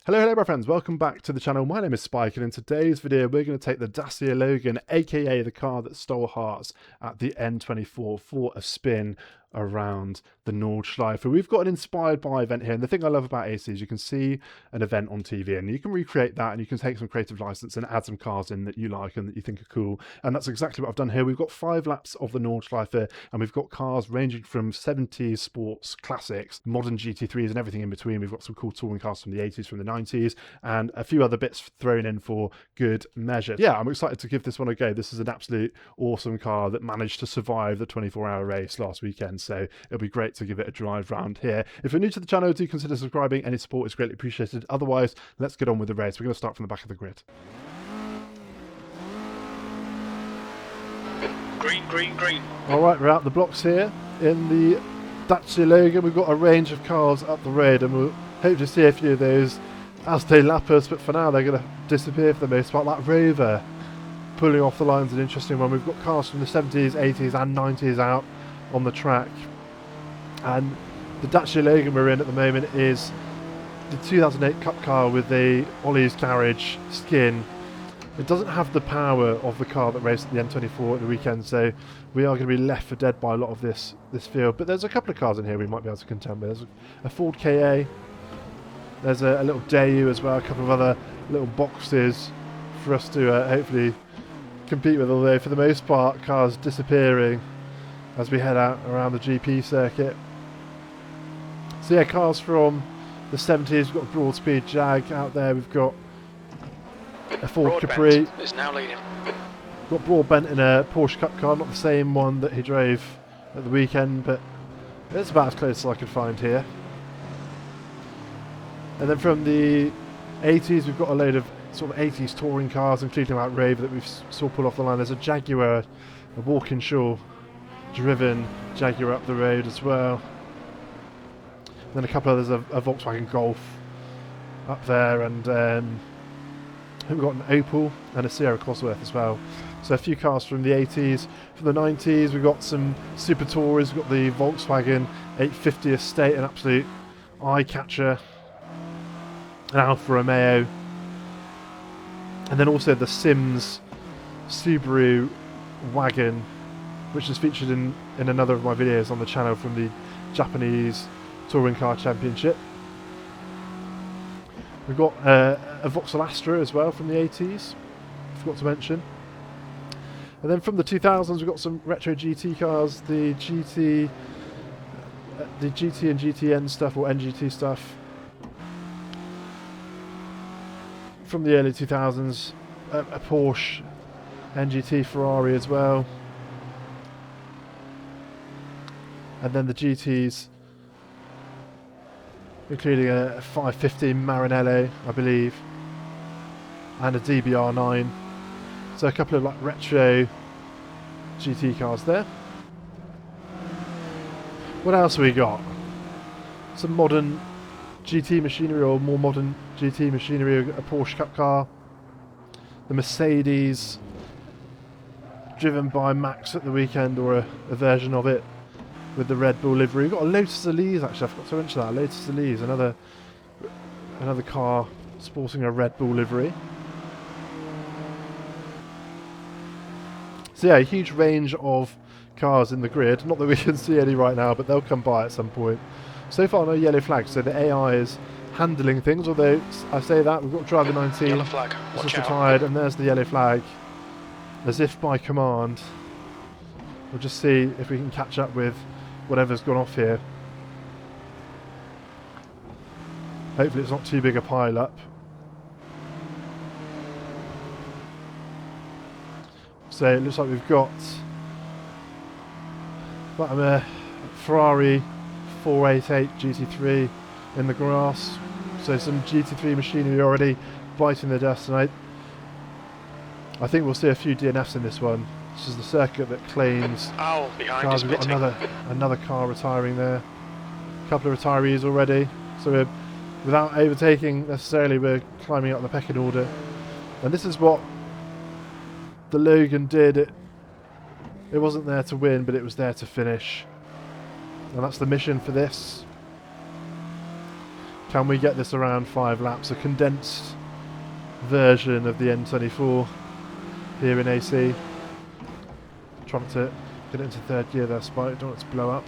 Hello my friends, welcome back to the channel. My name is Spike, and in today's video we're going to take the Dacia Logan, aka the car that stole hearts at the N24, for a spin around the Nordschleife. We've got an inspired by event here, and the thing I love about AC is you can see an event on TV and you can recreate that, and you can take some creative license and add some cars in that you like and that you think are cool, and that's exactly what I've done here. We've got 5 laps of the Nordschleife, and we've got cars ranging from 70s sports classics, modern GT3s and everything in between. We've got some cool touring cars from the 80s, from the 90s, and a few other bits thrown in for good measure. Yeah, I'm excited to give this one a go. This is an absolute awesome car that managed to survive the 24-hour race last weekend, so it'll be great to give it a drive round here. If you're new to the channel, do consider subscribing. Any support is greatly appreciated. Otherwise, let's get on with the race. We're going to start from the back of the grid. Green. Alright, we're out the blocks here in the Dacia Logan. We've got a range of cars up the road, and we'll hope to see a few of those as they lap us, but for now they're going to disappear for the most part. That Rover pulling off the line's an interesting one. We've got cars from the 70s, 80s and 90s out on the track, and the Dacia Logan we're in at the moment is the 2008 Cup car with the Ollie's Garage skin. It doesn't have the power of the car that raced at the N24 at the weekend, so we are going to be left for dead by a lot of this field. But there's a couple of cars in here we might be able to contend with. There's a Ford KA, there's a little Daewoo as well, a couple of other little boxes for us to hopefully compete with, although for the most part cars disappearing as we head out around the GP circuit. So yeah, cars from the 70s, we've got a Broad Speed Jag out there, we've got a Ford Capri. Is now leading. Got Broadbent in a Porsche Cup car, not the same one that he drove at the weekend, but it's about as close as I could find here. And then from the 80s, we've got a load of sort of 80s touring cars, including that Rover that we saw pull off the line. There's a Jaguar, a Walkinshaw driven Jaguar up the road as well. And then a couple others, a Volkswagen Golf up there, and we've got an Opel and a Sierra Cosworth as well. So a few cars from the 80s. From the 90s, we've got some Super Tourers. We've got the Volkswagen 850 Estate, an absolute eye-catcher. An Alfa Romeo. And then also the Sims Subaru wagon, which is featured in another of my videos on the channel from the Japanese Touring Car Championship. We've got a Vauxhall Astra as well from the 80s, forgot to mention. And then from the 2000s we've got some retro GT cars, the GT and GTN stuff, or NGT stuff. From the early 2000s, a Porsche NGT Ferrari as well. And then the GTs, including a 550 Maranello, I believe, and a DBR9. So a couple of like retro GT cars there. What else have we got? Some modern GT machinery, or more modern GT machinery, a Porsche Cup car. The Mercedes, driven by Max at the weekend, or a version of it, with the Red Bull livery. We've got a Lotus Elise, actually, I forgot to mention that. Lotus Elise, another car sporting a Red Bull livery. So yeah, a huge range of cars in the grid. Not that we can see any right now, but they'll come by at some point. So far no yellow flags, so the AI is handling things, although I say that, we've got driver 19, Yellow flag. just Watch out. retired, and there's the yellow flag, as if by command. We'll just see if we can catch up with whatever's gone off here. Hopefully it's not too big a pile up. So it looks like we've got a Ferrari 488 GT3 in the grass. So some GT3 machinery already biting the dust, and I think we'll see a few DNFs in this one. This is the circuit that claims Behind cars. We've got another car retiring there. A couple of retirees already. So we're, without overtaking necessarily, we're climbing up the pecking order. And this is what the Logan did. It wasn't there to win, but it was there to finish. And that's the mission for this. Can we get this around 5 laps? A condensed version of the N24 here in AC. Trying to get it into third gear there, Spike. Don't want it to blow up.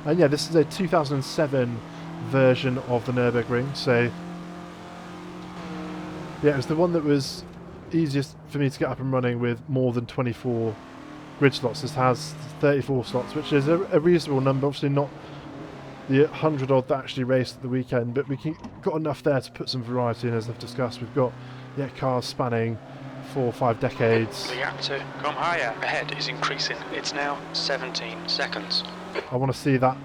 And yeah, this is a 2007 version of the Nürburgring. So yeah, it was the one that was easiest for me to get up and running with more than 24 grid slots. This has 34 slots, which is a reasonable number. Obviously not the 100 odd that actually raced at the weekend, but we got enough there to put some variety in, as I've discussed. We've got cars spanning 4 or 5 decades. The gap to come higher ahead is increasing. It's now 17 seconds. I want to see that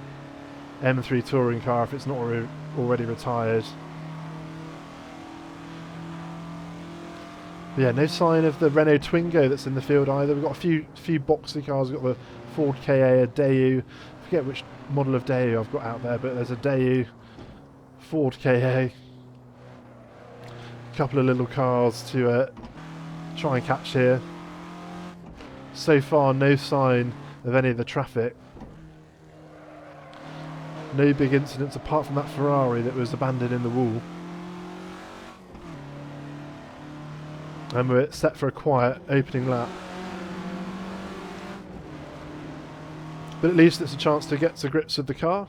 M3 touring car if it's not already retired. But yeah, no sign of the Renault Twingo that's in the field either. We've got a few boxy cars. We've got the Ford KA, a Daewoo. I forget which model of Daewoo I've got out there, but there's a Daewoo, Ford KA, a couple of little cars to try and catch here. So far, no sign of any of the traffic. No big incidents apart from that Ferrari that was abandoned in the wall. And we're set for a quiet opening lap. But at least it's a chance to get to grips with the car,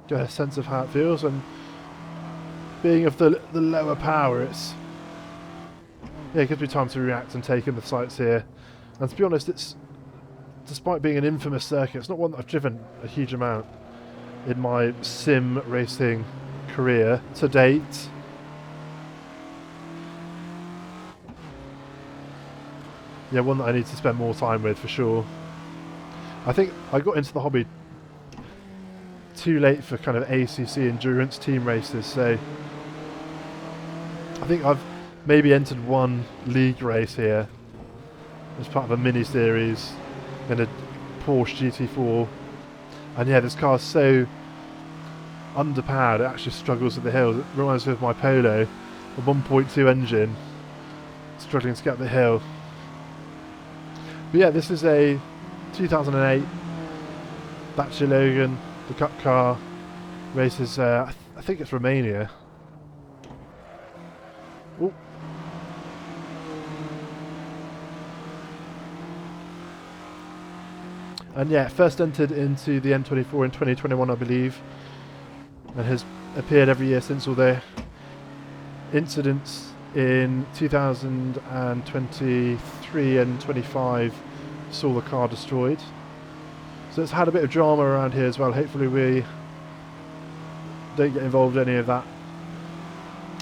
get a sense of how it feels, and being of the lower power, it gives me time to react and take in the sights here. And to be honest, despite being an infamous circuit, it's not one that I've driven a huge amount in my sim racing career to date. Yeah, one that I need to spend more time with for sure. I think I got into the hobby too late for kind of ACC endurance team races, so I think I've maybe entered one league race here as part of a mini series in a Porsche GT4. And yeah, this car's so underpowered, it actually struggles with the hills. It reminds me of my Polo, a 1.2 engine, struggling to get up the hill. But yeah, this is a 2008 Dacia Logan, the Cup car. Races, I think it's Romania. Ooh. And yeah, first entered into the N24 in 2021, I believe, and has appeared every year since, although incidents in 2023 and 25 saw the car destroyed. So it's had a bit of drama around here as well. Hopefully we don't get involved in any of that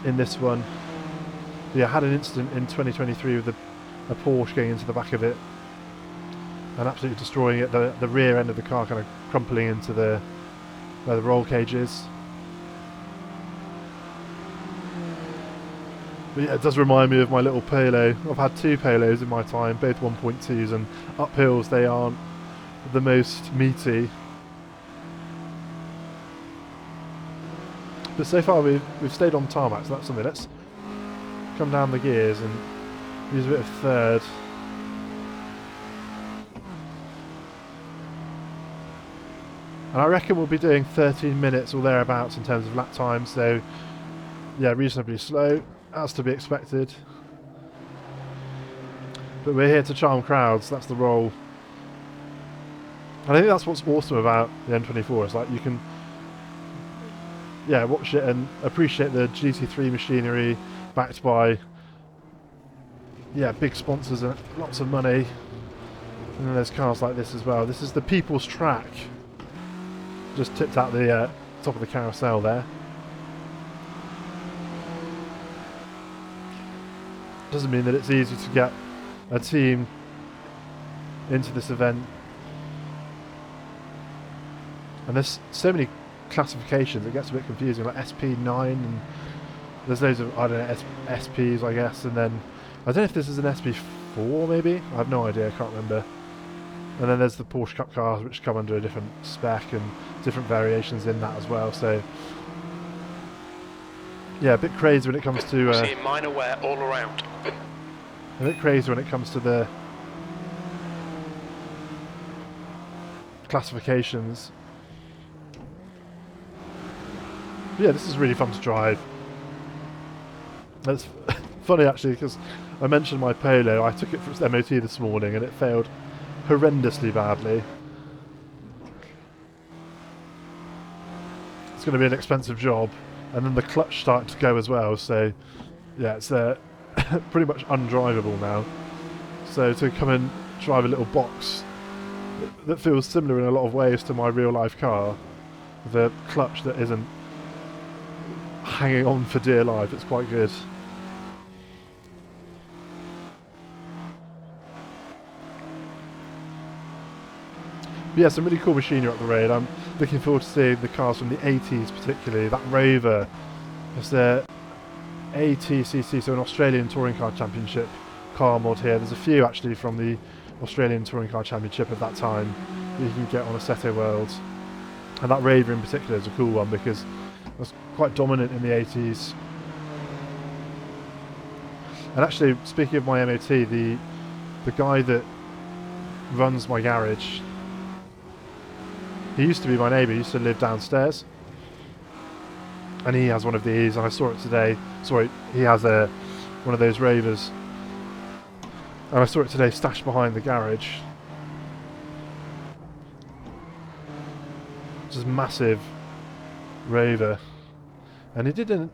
in this one. But yeah, I had an incident in 2023 with a Porsche going into the back of it and absolutely destroying it. The rear end of the car kind of crumpling into where the roll cage is. But yeah, it does remind me of my little Polo. I've had 2 Polos in my time, both 1.2s, and uphills they aren't the most meaty. But so far we've stayed on tarmac, so that's something. Let's come down the gears and use a bit of third. And I reckon we'll be doing 13 minutes or thereabouts in terms of lap time, so yeah, reasonably slow, as to be expected. But we're here to charm crowds, that's the role. And I think that's what's awesome about the N24, it's like you can watch it and appreciate the GT3 machinery backed by big sponsors and lots of money. And then there's cars like this as well. This is the People's Track. Just tipped out the top of the carousel there. Doesn't mean that it's easy to get a team into this event. And there's so many classifications, it gets a bit confusing, like SP9, and there's loads of, I don't know, SPs I guess, and then, I don't know if this is an SP4 maybe? I have no idea, I can't remember. And then there's the Porsche Cup cars which come under a different spec and different variations in that as well, so yeah, a bit crazy when it comes to seeing minor wear all around. A bit crazy when it comes to the classifications. Yeah, this is really fun to drive. It's funny actually because I mentioned my Polo. I took it for its MOT this morning and it failed horrendously badly. It's going to be an expensive job, and then the clutch started to go as well. So yeah, it's pretty much undrivable now. So to come and drive a little box that feels similar in a lot of ways to my real life car, with a clutch that isn't hanging on for dear life, it's quite good. But yeah, some really cool machinery up the road. I'm looking forward to seeing the cars from the 80s particularly. That Rover, it's their ATCC, so an Australian Touring Car Championship car mod here. There's a few actually from the Australian Touring Car Championship at that time that you can get on Assetto World. And that Rover in particular is a cool one because it was quite dominant in the 80s. And actually, speaking of my MOT, the guy that runs my garage, he used to be my neighbour, he used to live downstairs. And he has one of these, and I saw it today. Sorry, he has one of those Rovers. And I saw it today stashed behind the garage. Just massive Rover. And he did an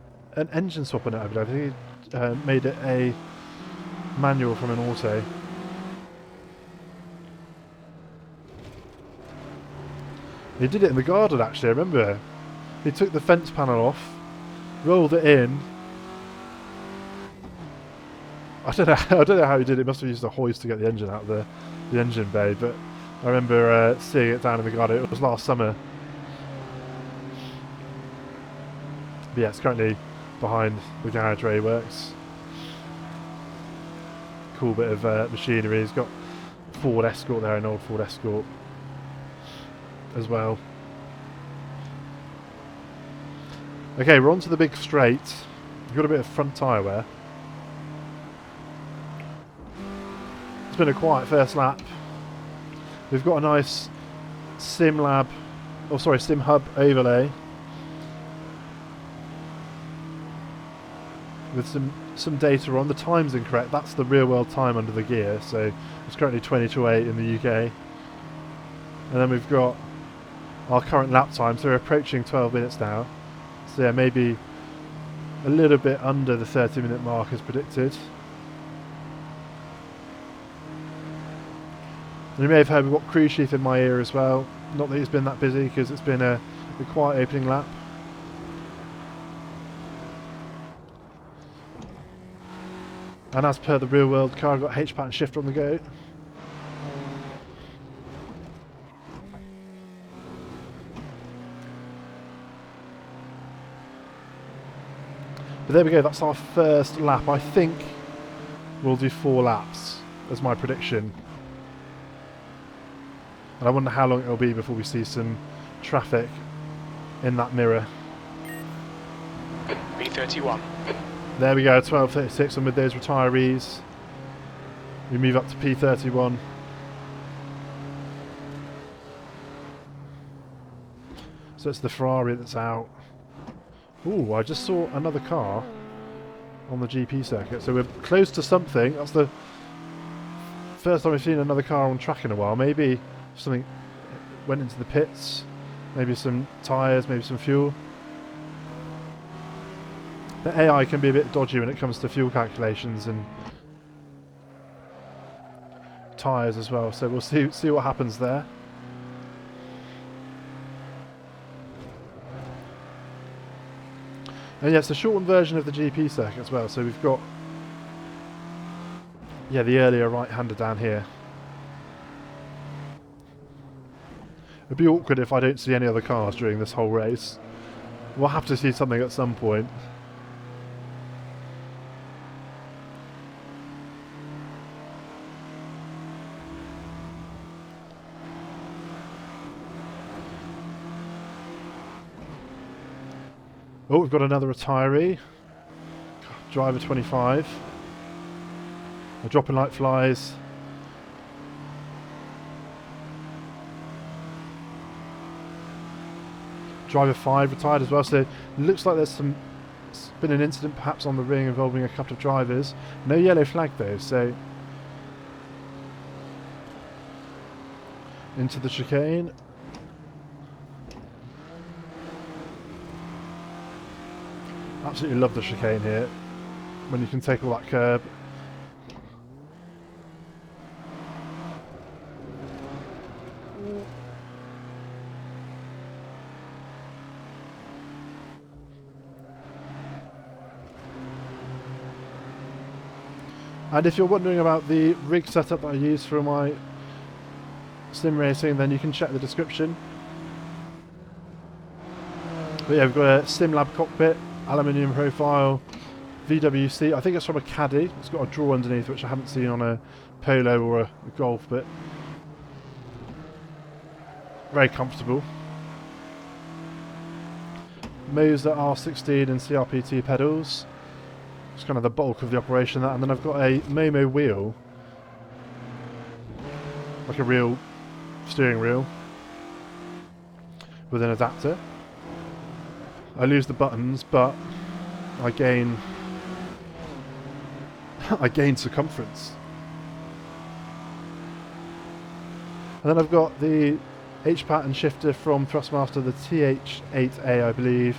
engine swap on it, I believe. I think he made it a manual from an auto. He did it in the garden actually, I remember. He took the fence panel off, rolled it in. I don't know how he did it. He must have used a hoist to get the engine out of the engine bay, but I remember seeing it down in the garden. It was last summer. But yeah, it's currently behind the garage where he works. Cool bit of machinery. He's got Ford Escort there, an old Ford Escort as well. Okay, we're on to the big straight. We've got a bit of front tyre wear. It's been a quiet first lap. We've got a nice Sim Hub overlay with some data on. The time's incorrect. That's the real world time under the gear, so it's currently 20:08 in the UK. And then we've got our current lap time, so we're approaching 12 minutes now. So yeah, maybe a little bit under the 30-minute mark as predicted. And you may have heard we've got Crew Chief in my ear as well. Not that he's been that busy because it's been a quiet opening lap. And as per the real world car, I've got H-pattern shifter on the go. But there we go, that's our first lap. I think we'll do 4 laps as my prediction. And I wonder how long it'll be before we see some traffic in that mirror. B31. There we go, 12:36, and with those retirees, we move up to P31. So it's the Ferrari that's out. Ooh, I just saw another car on the GP circuit, so we're close to something. That's the first time we've seen another car on track in a while. Maybe something went into the pits, maybe some tyres, maybe some fuel. The AI can be a bit dodgy when it comes to fuel calculations and tyres as well, so we'll see what happens there. And yeah, it's a shortened version of the GP circuit as well, so we've got the earlier right-hander down here. It'd be awkward if I don't see any other cars during this whole race. We'll have to see something at some point. Oh, we've got another retiree. Driver 25. We're dropping like flies. driver 5 retired as well, so it looks like there's been an incident perhaps on the ring involving a couple of drivers. No yellow flag though, so into the chicane. Absolutely love the chicane here, when you can take all that curb. And if you're wondering about the rig setup that I use for my sim racing, then you can check the description. But yeah, we've got a sim lab cockpit, aluminium profile, VWC. I think it's from a Caddy. It's got a drawer underneath, which I haven't seen on a Polo or a Golf, but very comfortable. Moza R16 and CRPT pedals. It's kind of the bulk of the operation. And then I've got a Momo wheel, like a real steering wheel with an adapter. I lose the buttons, but I gain circumference. And then I've got the H-pattern shifter from Thrustmaster, the TH8A, I believe.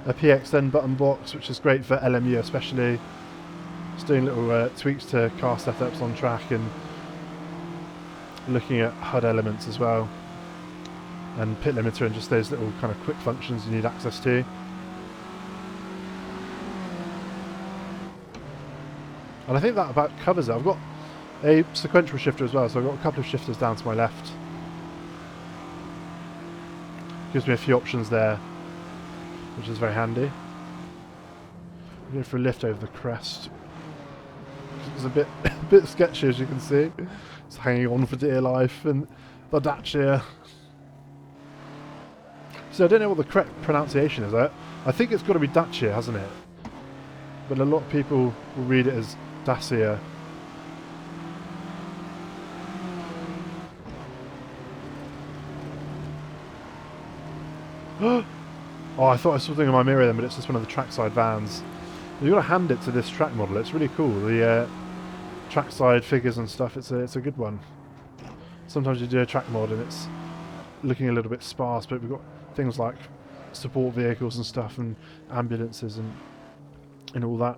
A PXN Button Box, which is great for LMU especially. Just doing little tweaks to car setups on track and looking at HUD elements as well. And pit limiter and just those little kind of quick functions you need access to. And I think that about covers it. I've got a sequential shifter as well, so I've got a couple of shifters down to my left. Gives me a few options there, which is very handy. I'm going for a lift over the crest. It's a bit sketchy, as you can see. It's hanging on for dear life, and the Dacia. So I don't know what the correct pronunciation is. I think it's got to be Dacia, hasn't it? But a lot of people will read it as Dacia. Oh, I thought I saw something in my mirror then, but it's just one of the trackside vans. You've got to hand it to this track model. It's really cool. The trackside figures and stuff. It's a good one. Sometimes you do a track mod and it's looking a little bit sparse, but we've got things like support vehicles and stuff, and ambulances and all that.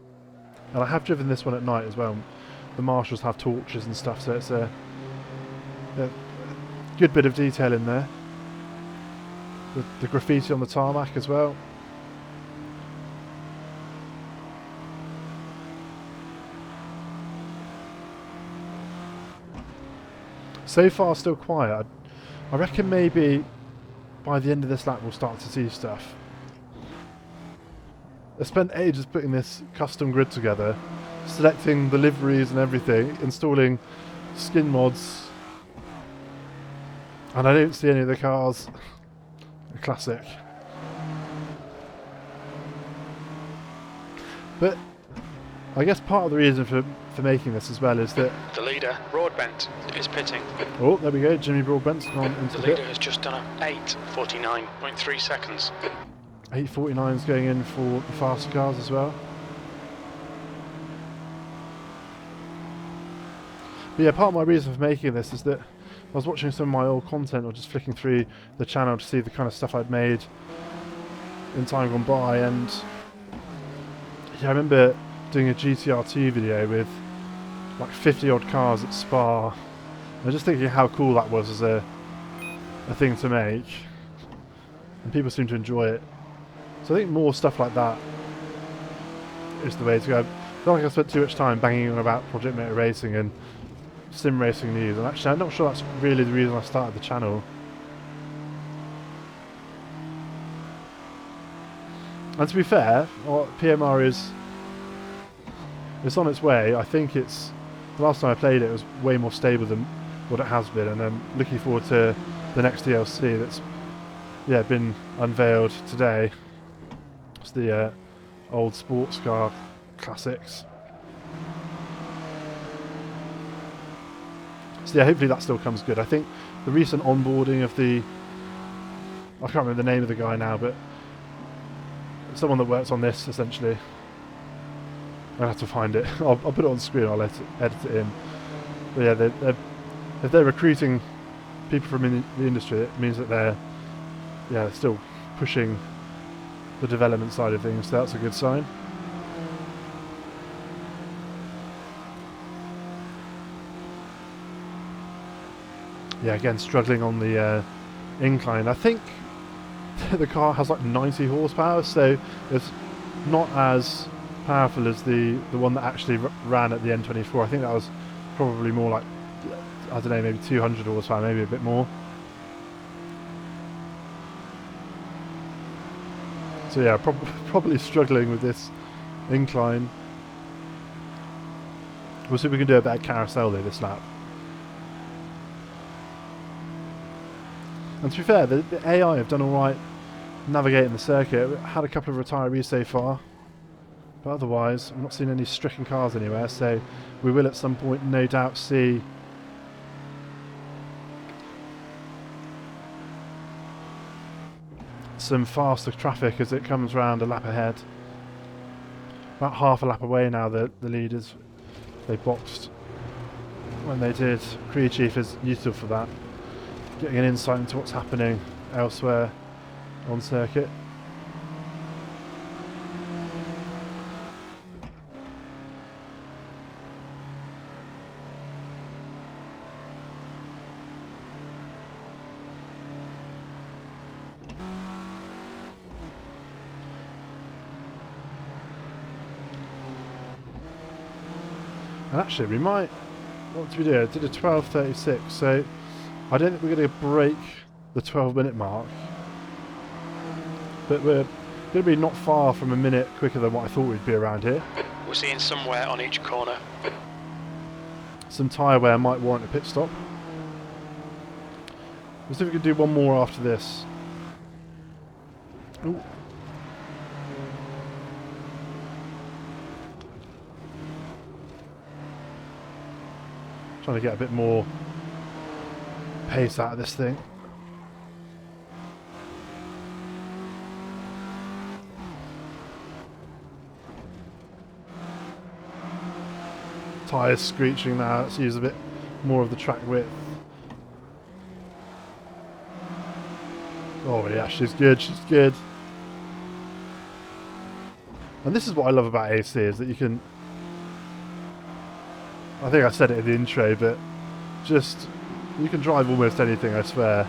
And I have driven this one at night as well. The marshals have torches and stuff, so it's a good bit of detail in there. The graffiti on the tarmac as well. So far still quiet. I reckon maybe by the end of this lap we'll start to see stuff. I spent ages putting this custom grid together, selecting the liveries and everything, installing skin mods, and I don't see any of the cars. A classic. But I guess part of the reason for making this as well is that The leader, Broadbent, is pitting. oh, there we go, Jimmy Broadbent's gone into The the leader pit. has just done a 8:49.3 seconds. 8:49's going in for the faster cars as well. But yeah, part of my reason for making this is that I was watching some of my old content, or just flicking through the channel to see the kind of stuff I'd made in time gone by, and yeah, I remember doing a GTR2 video with like 50 odd cars at Spa. I was just thinking how cool that was as a thing to make, and people seem to enjoy it. So I think more stuff like that is the way to go. I feel like I spent too much time banging on about Project Motor Racing and sim racing news, and actually I'm not sure that's really the reason I started the channel. And to be fair, PMR it's on its way. I think it's, the last time I played it was way more stable than what it has been, and I'm looking forward to the next DLC that's been unveiled today. It's the old sports car classics. So yeah, hopefully that still comes good. I think the recent onboarding of the I can't remember the name of the guy now, but someone that works on this essentially. I'll have to find it. I'll put it on screen. I'll edit it in. But yeah, if they're recruiting people from the industry, it means that they're still pushing the development side of things. So that's a good sign. Yeah, again, struggling on the incline. I think the car has like 90 horsepower, so it's not as powerful as the one that actually ran at the N24. I think that was probably more like, I don't know, maybe 200 horsepower, maybe a bit more. So yeah, probably struggling with this incline. We'll see if we can do a better carousel though this lap. And to be fair, the AI have done alright navigating the circuit. Had a couple of retirees so far, but otherwise I'm not seeing any stricken cars anywhere, so we will at some point no doubt see some faster traffic as it comes round a lap ahead. About half a lap away now, the leaders. They boxed when they did. Crew chief is useful for that, getting an insight into what's happening elsewhere on circuit. And actually we might, what did we do? I did a 12:36, so I don't think we're going to break the 12-minute mark, but we're going to be not far from a minute quicker than what I thought we'd be around here. We're seeing some wear on each corner. Some tyre wear might warrant a pit stop. We'll see if we can do one more after this. Ooh. Trying to get a bit more pace out of this thing. Tyres screeching now. Let's use a bit more of the track width. Oh yeah, she's good, she's good. And this is what I love about AC, is that you can, I think I said it in the intro, but just, you can drive almost anything, I swear.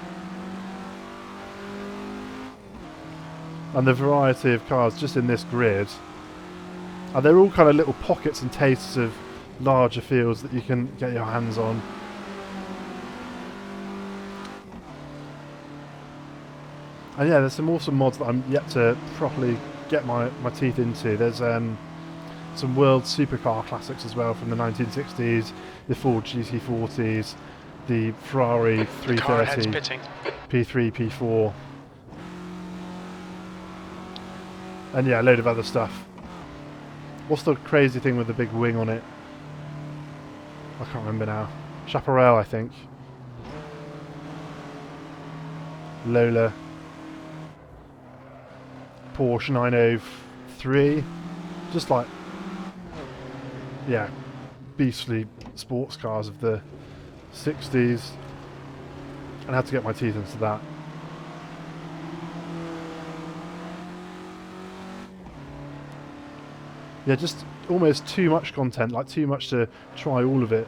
And the variety of cars just in this grid, and they're all kind of little pockets and tastes of larger fields that you can get your hands on. And yeah, there's some awesome mods that I'm yet to properly get my teeth into. There's some world supercar classics as well from the 1960s, the Ford GT40s, the Ferrari 330, P3, P4, and yeah, a load of other stuff. What's the crazy thing with the big wing on it? I can't remember now. Chaparral, I think. Lola. Porsche 903. Just like, yeah, beastly sports cars of the 60s. And I had to get my teeth into that. Yeah, just almost too much content, like too much to try all of it.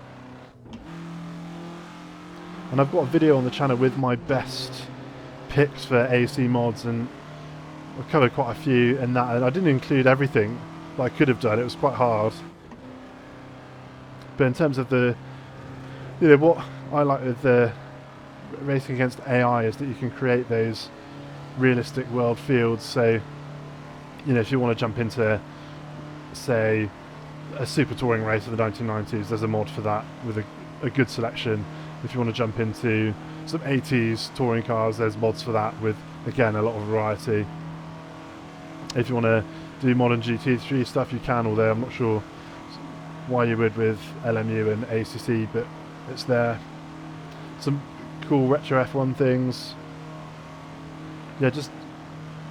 And I've got a video on the channel with my best picks for AC mods, and I've covered quite a few in that, and I didn't include everything that I could have done. It was quite hard. But in terms of the, you know, what I like with the racing against AI is that you can create those realistic world fields. So, you know, if you want to jump into, say, a super touring race of the 1990s, there's a mod for that with a good selection. If you want to jump into some 80s touring cars, there's mods for that with, again, a lot of variety. If you want to do modern GT3 stuff, you can, although I'm not sure why you would with LMU and ACC, but it's there. Some cool retro F1 things. Yeah, just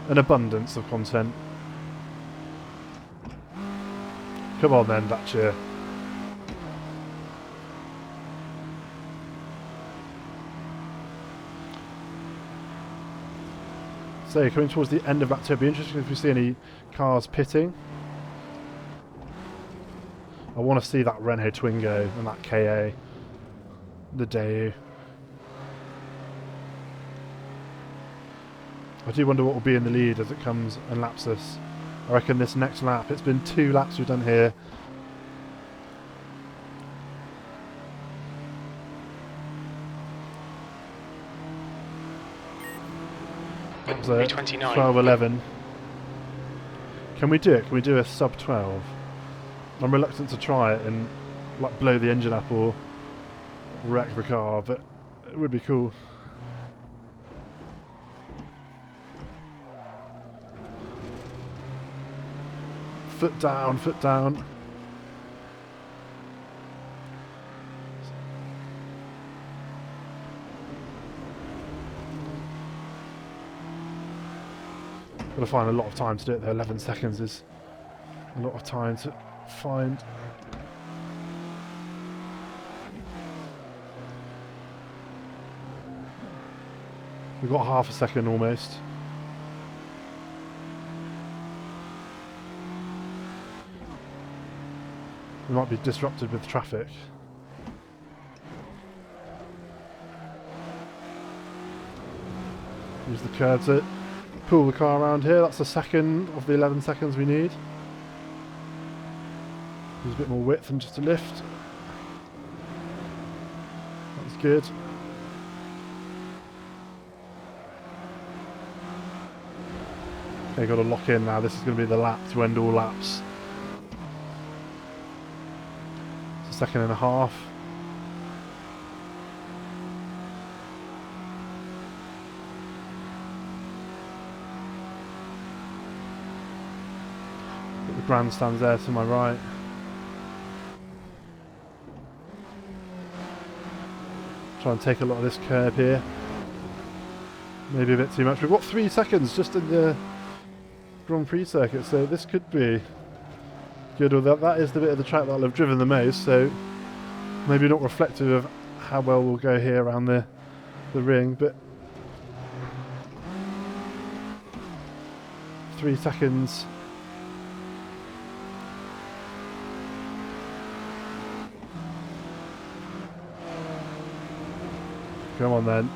an abundance of content. Come on then, Dacia. So, coming towards the end of that tour, it'll be interesting if we see any cars pitting. I want to see that Renault Twingo and that KA. The Daewoo. I do wonder what will be in the lead as it comes and laps us. I reckon this next lap, it's been 2 laps we've done here. That was a 12:11. Can we do it? Can we do a sub 12? I'm reluctant to try it and like blow the engine up or wreck the car, but it would be cool. Foot down, foot down. Gotta find a lot of time to do it though. 11 seconds is a lot of time to find. We've got half a second almost. We might be disrupted with traffic. Use the curb to pull the car around here. That's the second of the 11 seconds we need. Use a bit more width and just a lift. That's good. Okay, got to lock in now. This is going to be the lap to end all laps. It's a second and a half. Got the grandstands there to my right. Try and take a lot of this curb here. Maybe a bit too much. We've got 3 seconds just in the Grand Prix circuit, so this could be good. Although that is the bit of the track that I'll have driven the most, so maybe not reflective of how well we'll go here around the ring, but 3 seconds. Come on then.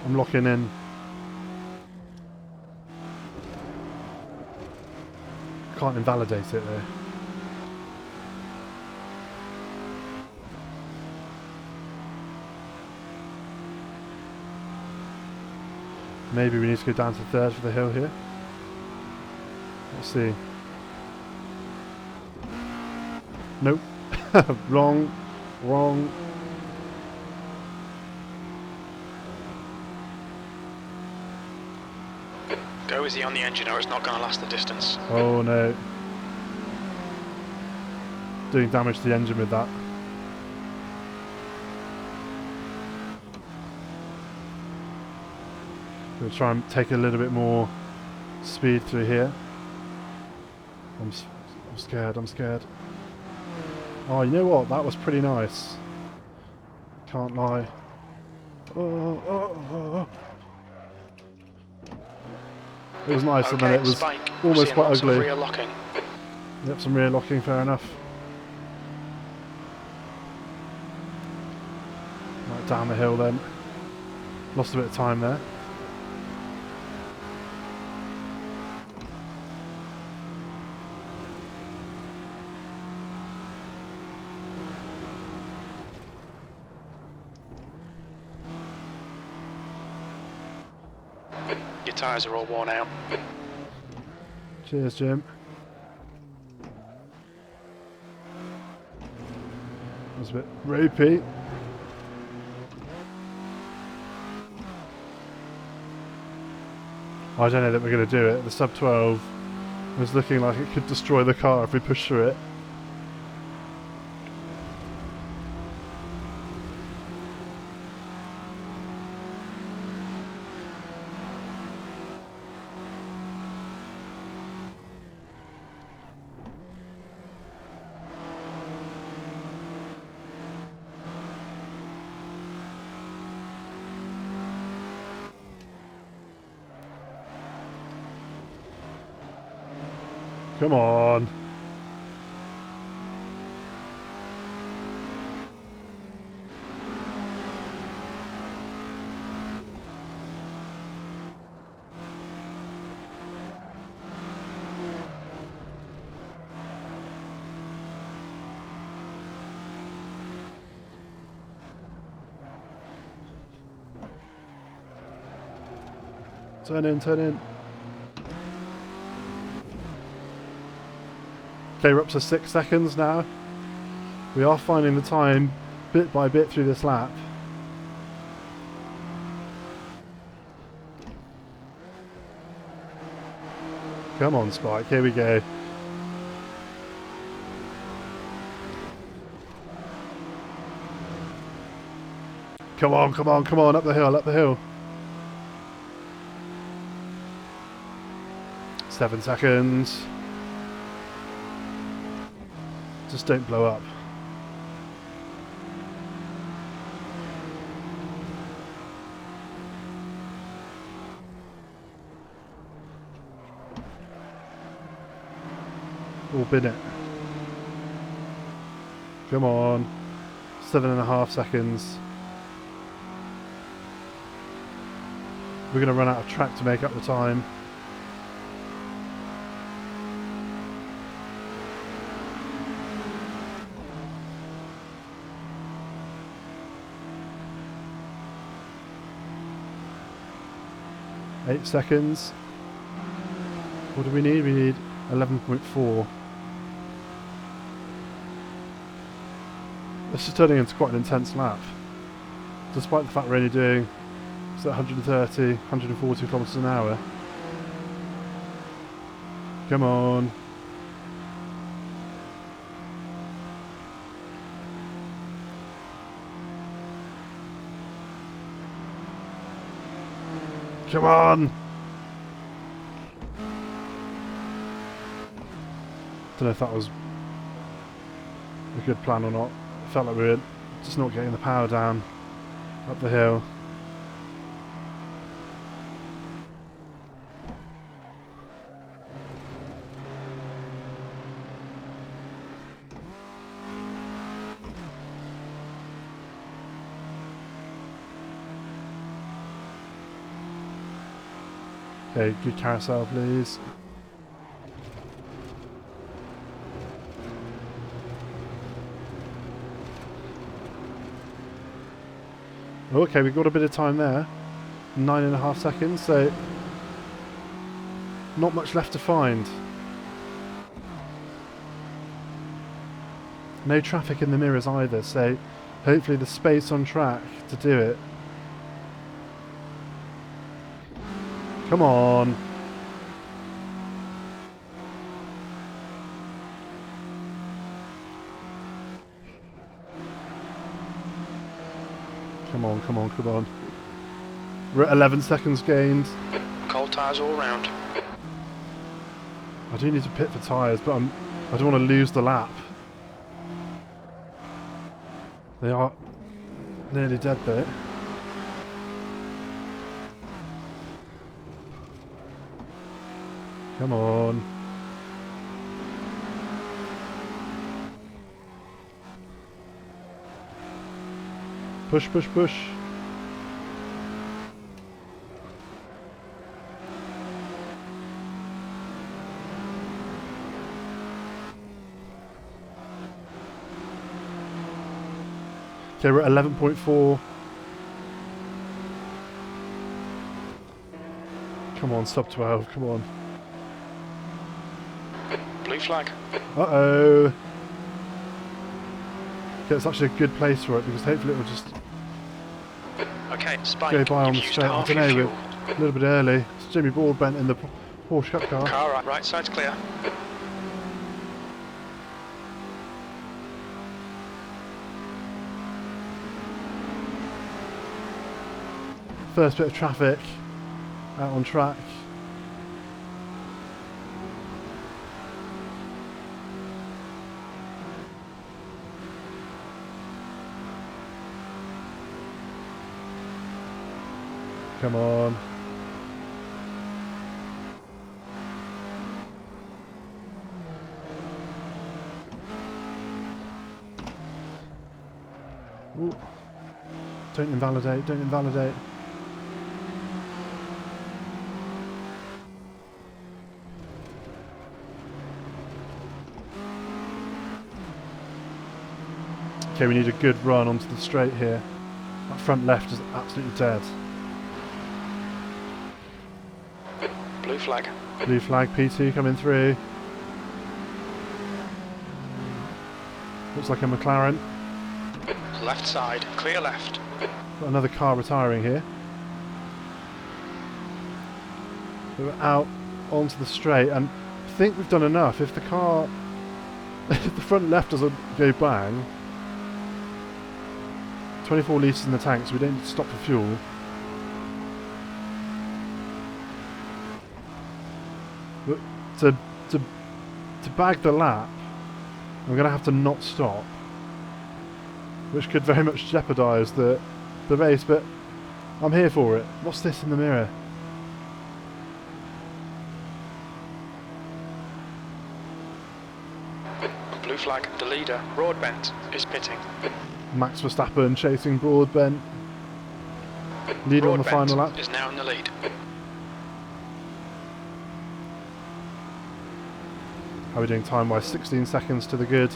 I'm locking in. Can't invalidate it though. Maybe we need to go down to third for the hill here. Let's see. Nope. Wrong. Wrong. Go easy on the engine or it's not going to last the distance. Oh no. Doing damage to the engine with that. We'll try and take a little bit more speed through here. I'm scared, I'm scared. Oh, you know what? That was pretty nice. Can't lie. Oh. It was nice, and then it was almost quite ugly. Rear locking. Yep, some rear locking, fair enough. Right, down the hill then. Lost a bit of time there. Your tyres are all worn out. Cheers, Jim. was a bit ropey. I don't know that we're going to do it. The sub 12 was looking like it could destroy the car if we push through it. Come on. Turn in, turn in. Okay, we're up to 6 seconds now. We are finding the time bit by bit through this lap. Come on, Spike, here we go. Come on, come on, come on, up the hill, up the hill. 7 seconds. Just don't blow up. Or bin it. Come on. 7.5 seconds. We're going to run out of track to make up the time. Eight seconds. What do we need? We need 11.4. This is turning into quite an intense lap. Despite the fact we're only doing 130, 140 kilometers an hour. Come on. Come on! Don't know if that was a good plan or not. It felt like we were just not getting the power down up the hill. Okay, good carousel please. Okay, we've got a bit of time there. 9.5 seconds, so not much left to find. No traffic in the mirrors either, so hopefully the space on track to do it. Come on. Come on, come on, come on. We're at 11 seconds gained. Cold tyres all round. I do need to pit for tyres, but I don't want to lose the lap. They are nearly dead though. Come on. Push, push, push. Okay, we're at 11.4. Come on, sub 12, come on. Blue flag. Uh-oh. Okay, it's actually a good place for it because hopefully it will just Okay, Spike, go by on the you've used straight. I half don't your know, fuel. we're a little bit early. It's Jimmy Broadbent in the Porsche Cup car. Car right side's clear. First bit of traffic out on track. Come on. Ooh. Don't invalidate, don't invalidate. Okay, we need a good run onto the straight here. That front left is absolutely dead. Blue flag. Blue flag, P2 coming through. Looks like a McLaren. Left side, clear left. Got another car retiring here. We're out onto the straight, and I think we've done enough. If the car, if the front left doesn't go bang, 24 litres in the tank, so we don't need to stop for fuel. But to bag the lap, I'm going to have to not stop, which could very much jeopardise the race, but I'm here for it. What's this in the mirror? Blue flag, the leader, Broadbent, is pitting. Max Verstappen chasing Broadbent. Leader on the final lap. Is now in the lead. How are we doing time-wise? 16 seconds to the good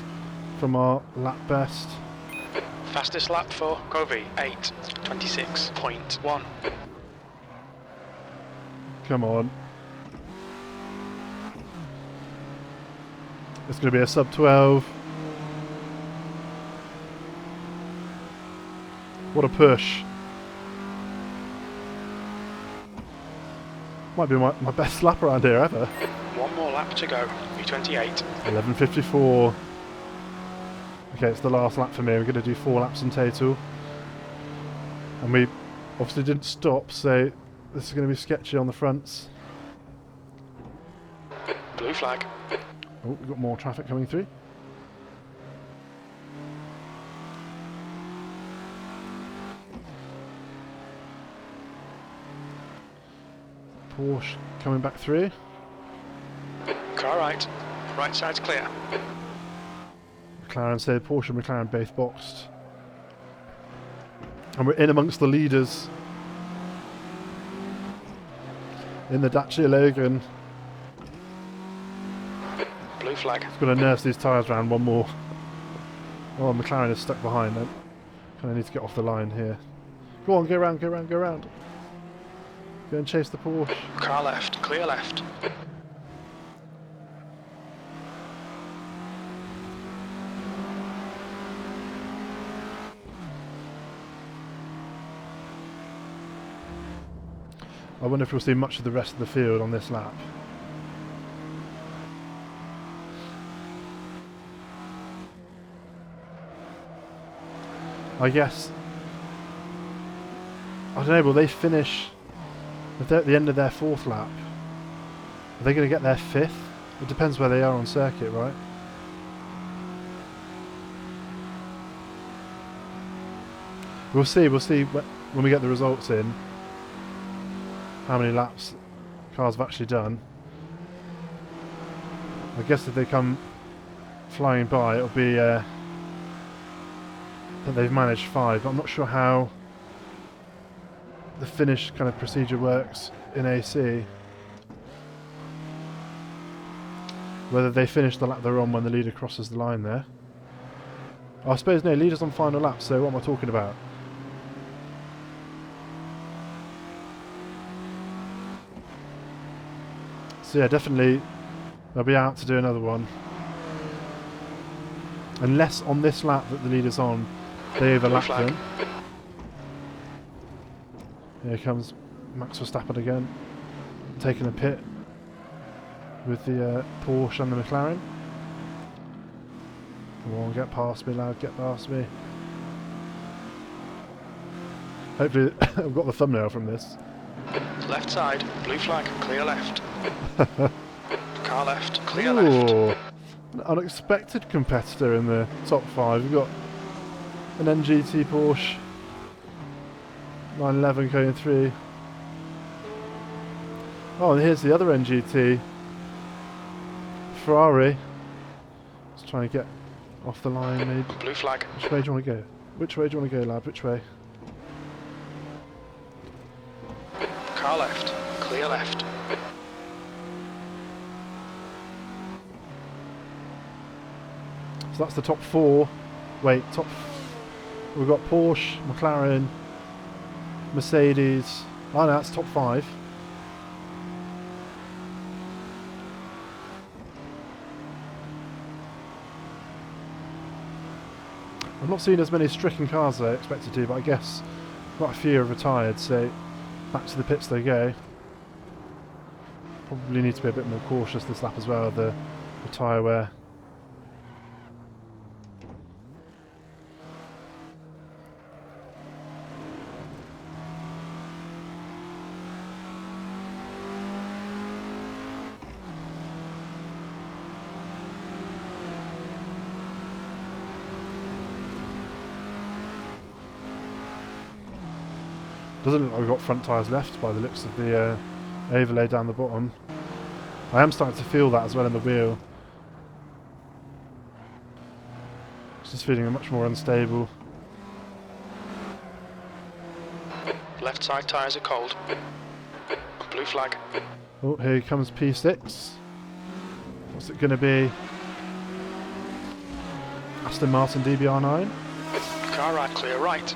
from our lap best. Fastest lap for Covey, 8:26.1. Come on. It's going to be a sub 12. What a push. Might be my best lap around here ever. One more lap to go, V28. 11:54. Okay, it's the last lap for me. We're going to do 4 laps in total. And we obviously didn't stop, so this is going to be sketchy on the fronts. Blue flag. Oh, we've got more traffic coming through. Porsche coming back through. Car right. Right side's clear. McLaren said Porsche and McLaren both boxed. And we're in amongst the leaders. In the Dacia Logan. Blue flag. It's going to nurse these tyres around one more. Oh, McLaren is stuck behind them. Kind of need to get off the line here. Go on, go around, go around, go around. Go and chase the Porsche. Car left, clear left. I wonder if we'll see much of the rest of the field on this lap. I guess, I don't know, will they finish, if they're at the end of their 4th lap, are they going to get their 5th? It depends where they are on circuit, right? We'll see when we get the results in, how many laps cars have actually done. I guess if they come flying by, it'll be that they've managed 5, but I'm not sure how the finish kind of procedure works in AC. Whether they finish the lap they're on when the leader crosses the line there. Oh, I suppose no, leader's on final lap, so what am I talking about? So yeah, definitely they'll be out to do another one. Unless on this lap that the leader's on, they overlap them. Here comes Max Verstappen again, taking a pit with the Porsche and the McLaren. Come on, get past me, lad, get past me. Hopefully I've got the thumbnail from this. Left side, blue flag, clear left. Car left, clear Ooh, left. an unexpected competitor in the top 5. We've got an NGT Porsche 911 going through. Oh, and here's the other NGT Ferrari. Let's try and get off the line, maybe. Blue flag. Which way do you want to go? Which way do you want to go, lad? Which way? Car left, clear left. So that's the top 4. Wait, we've got Porsche, McLaren, Mercedes. Oh no, that's top 5. I'm not seeing as many stricken cars as I expected to, but I guess quite a few are retired, so back to the pits they go. Probably need to be a bit more cautious this lap as well, the tyre wear. Doesn't look like we've got front tyres left by the looks of the overlay down the bottom. I am starting to feel that as well in the wheel. It's just feeling much more unstable. Left side tyres are cold. Blue flag. Oh, here comes P6. What's it going to be? Aston Martin DBR9. Car right, clear right.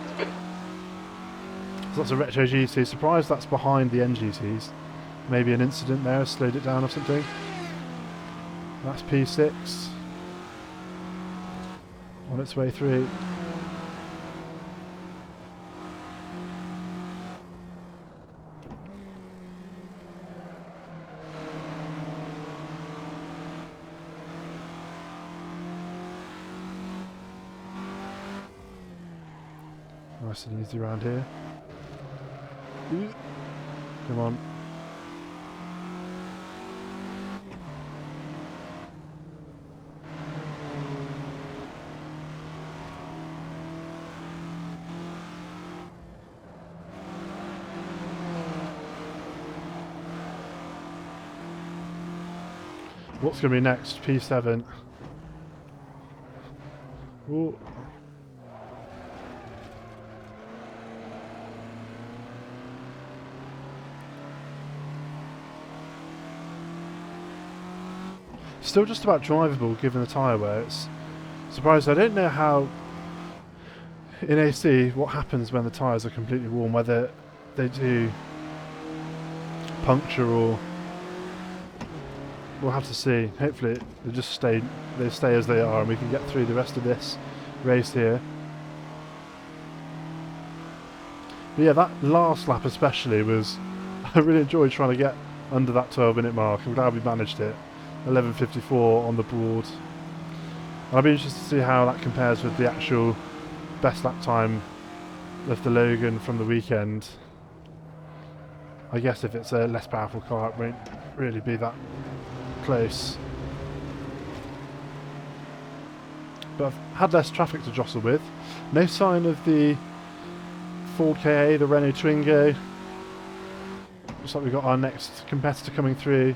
So that's a Retro GT. Surprised that's behind the NGTs. Maybe an incident there, slowed it down or something. That's P6. On its way through. Nice and easy around here. Come on. What's going to be next? P7. Ooh. Still just about drivable given the tyre wear. It's surprised. I don't know how in AC what happens when the tyres are completely warm, whether they do puncture or we'll have to see. Hopefully they stay as they are and we can get through the rest of this race here. But yeah, that last lap especially was I really enjoyed trying to get under that 12-minute mark. I'm glad we managed it. 11:54 on the board. And I'll be interested to see how that compares with the actual best lap time of the Logan from the weekend. I guess if it's a less powerful car, it won't really be that close. But I've had less traffic to jostle with. No sign of the Ford KA, the Renault Twingo. Looks like we've got our next competitor coming through.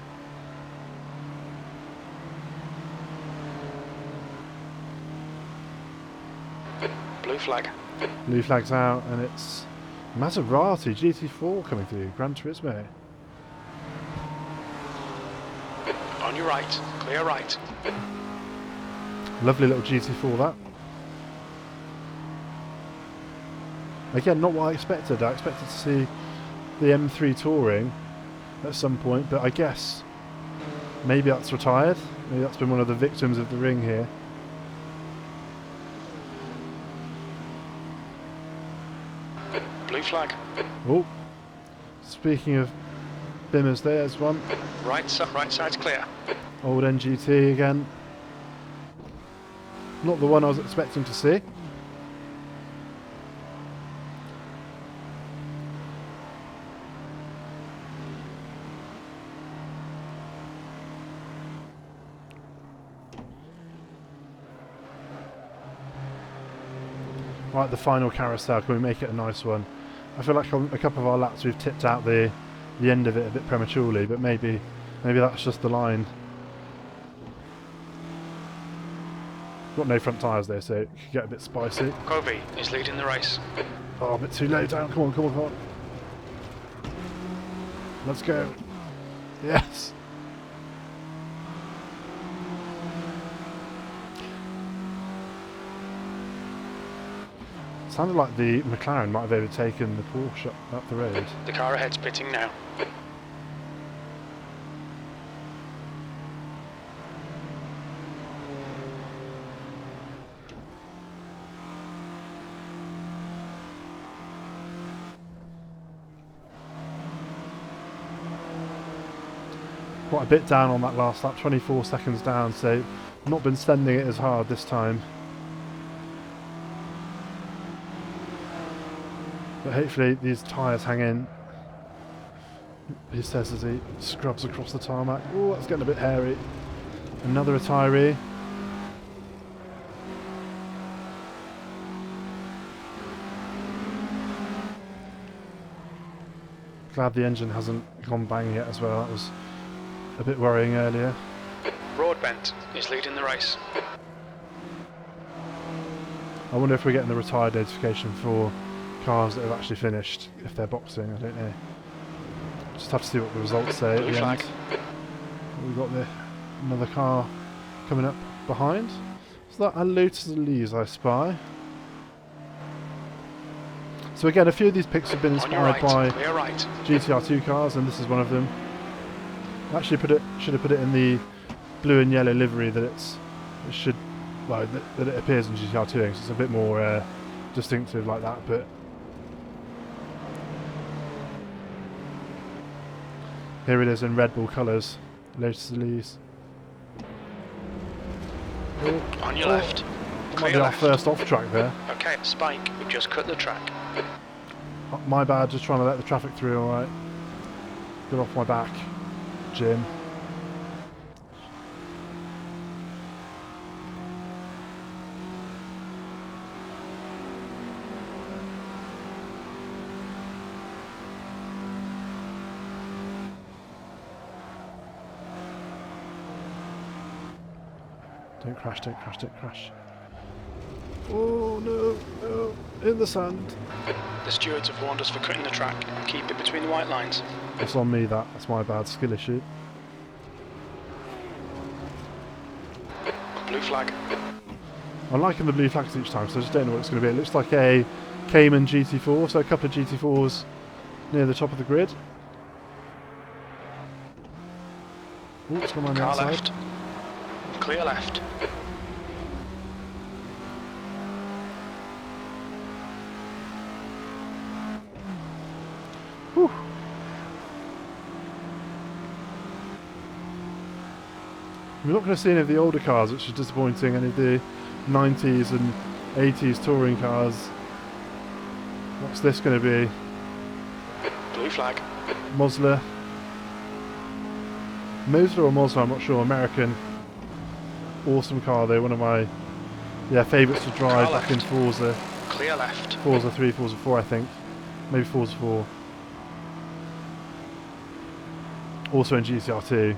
Blue flag. Blue flag's out, and it's Maserati GT4 coming through, Gran Turismo. On your right, clear right. Lovely little GT4 that. Again, not what I expected. I expected to see the M3 Touring at some point, but I guess maybe that's retired. Maybe that's been one of the victims of the ring here. Blue flag. Oh, speaking of bimmers, there's one. Right side's clear. Old NGT again. Not the one I was expecting to see. Right, the final carousel, can we make it a nice one? I feel like on a couple of our laps we've tipped out the end of it a bit prematurely, but maybe that's just the line. Got no front tyres there, so it could get a bit spicy. Kobe is leading the race. Oh, a bit too low down. Come on, come on, come on. Let's go. Yes. Sounded like the McLaren might have overtaken the Porsche up the road. The car ahead's pitting now. Quite a bit down on that last lap, 24 seconds down, so not been sending it as hard this time. But hopefully these tyres hang in. He says as he scrubs across the tarmac. Oh, that's getting a bit hairy. Another retiree. Glad the engine hasn't gone bang yet as well. That was a bit worrying earlier. Broadbent is leading the race. I wonder if we're getting the retired notification for cars that have actually finished, if they're boxing, I don't know. Just have to see what the results say at the end. We've got another car coming up behind. Is that a Lotus Elise I spy? So again, a few of these picks have been inspired by GTR2 cars, and this is one of them. I actually should have put it in the blue and yellow livery that that it appears in GTR2, so it's a bit more distinctive like that. But here it is in Red Bull colours, Lotus Elise. On your left. Might be our first off track there. Okay, Spike, we've just cut the track. My bad, just trying to let the traffic through, alright. Get off my back, Jim. Don't crash, don't crash, don't crash. Oh no, no, in the sand. The stewards have warned us for cutting the track. Keep it between the white lines. It's on me, that's my bad skill issue. Blue flag. I'm liking the blue flags each time, so I just don't know what it's going to be. It looks like a Cayman GT4, so a couple of GT4s near the top of the grid. Oh, it's gone on the outside. Left. Clear left. Whew. We're not going to see any of the older cars, which is disappointing, any of the 90s and 80s touring cars. What's this going to be? Blue flag. Moza or Moza, I'm not sure. American. Awesome car though, one of my favourites to drive back in Forza. Clear left. Forza 3, Forza 4 I think. Maybe Forza 4. Also in GTR2.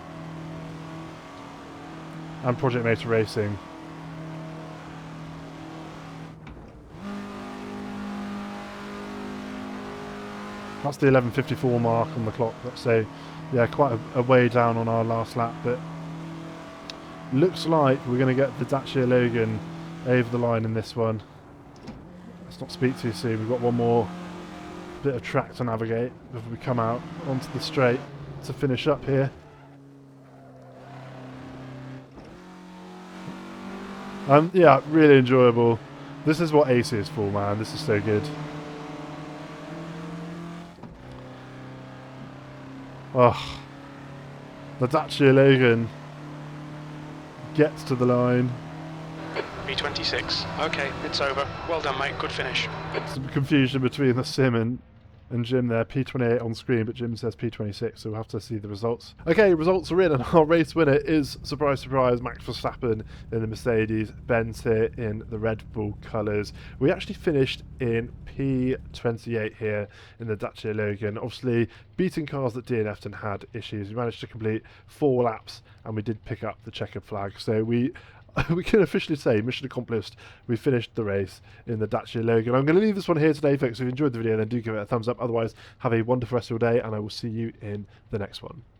And Project Motor Racing. That's the 11:54 mark on the clock. So yeah, quite a way down on our last lap, but looks like we're going to get the Dacia Logan over the line in this one. Let's not speak too soon. We've got one more bit of track to navigate before we come out onto the straight to finish up here. Yeah, really enjoyable. This is what AC is for, man. This is so good. Oh, the Dacia Logan gets to the line. P26. Okay, it's over. Well done, mate. Good finish. Some confusion between the sim and Jim there. P28 on screen, but Jim says P26, so we'll have to see the results. Okay, results are in, and our race winner is, surprise, surprise, Max Verstappen in the Mercedes, Benz here in the Red Bull colours. We actually finished in P28 here in the Dacia Logan, obviously beating cars that DNF'd and had issues. We managed to complete 4 laps, and we did pick up the checkered flag, so we can officially say mission accomplished. We finished the race in the Dacia Logan. I'm going to leave this one here today, folks. If you enjoyed the video, then do give it a thumbs up. Otherwise, have a wonderful rest of your day, and I will see you in the next one.